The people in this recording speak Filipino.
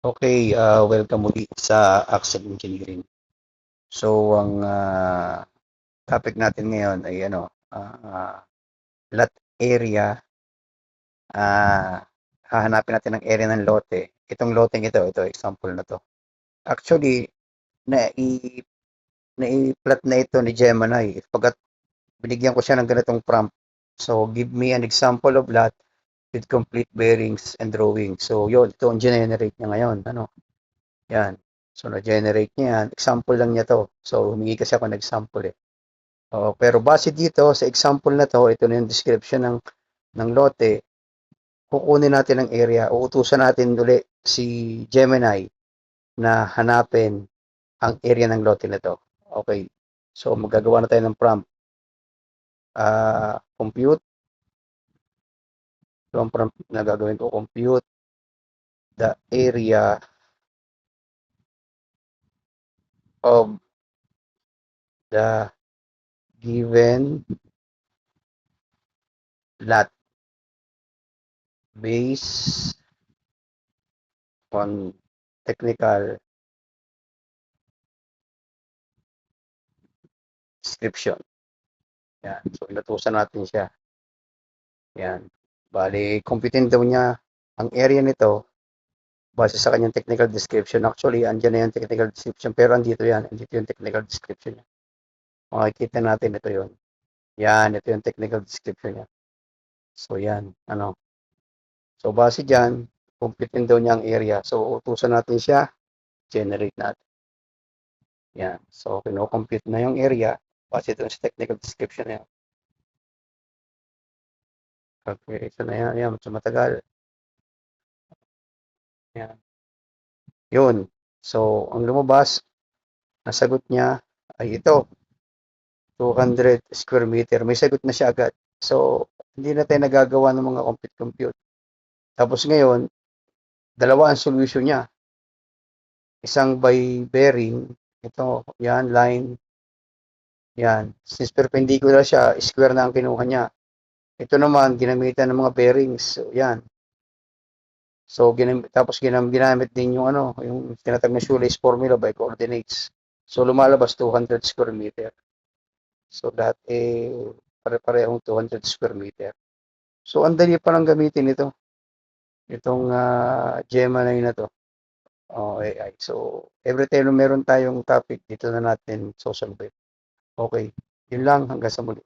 Okay, welcome muli sa Axel Engineering. So, ang topic natin ngayon ay lot area. Hahanapin natin ang area ng lote. Itong loteng ito example na to. Actually, nai nai-plot na ito ni Gemini pagkat binigyan ko siya ng ganitong prompt. So, give me an example of lot with complete bearings and drawing. So, yun, ito ang generate niya ngayon. Yan. So, na-generate niya yan. Example lang niya to. So, humingi kasi ako ng example eh. Oo, pero base dito sa example na to, ito na yung description ng lote. Kukunin natin ang area. Uutusan natin uli si Gemini na hanapin ang area ng lote na to. Okay. So, magagawa na tayo ng prompt. Compute. So, ang prompt na gagawin ko, compute the area of the given lot based on technical description. Yan. So, inutusan natin siya. Yan. Bali, computin daw niya ang area nito base sa kanyang technical description. Actually, andyan na yung technical description, pero andito yan. Andito yung technical description niya. Makikita natin, ito yun. Yan, ito yung technical description niya. So, yan. So, base dyan, computin daw niya ang area. So, utusan natin siya, generate natin. Yan. So, kino-compute na yung area base ito sa technical description niya. Calculation na yan. Yan, so matagal. Yan. Yun. So, ang lumabas, nasagot niya ay ito, 200 square meter. May sagot na siya agad. So, hindi na tayo nagagawa ng mga compute. Tapos ngayon, dalawa ang solution niya. Isang by bearing, ito, yan, line, yan. Since perpendicular siya, square na ang kinuha niya. Ito naman, ginamitan ng mga bearings. So, yan. So, tapos ginamit din yung yung tinatag na shoelace formula by coordinates. So, lumalabas 200 square meter. So, lahat pare-parehong 200 square meter. So, ang dali pa lang gamitin ito. Itong Gemini na to. AI. So, every time na meron tayong topic, dito na natin sosolve. Okay. Yun lang. Hanggang sa muli.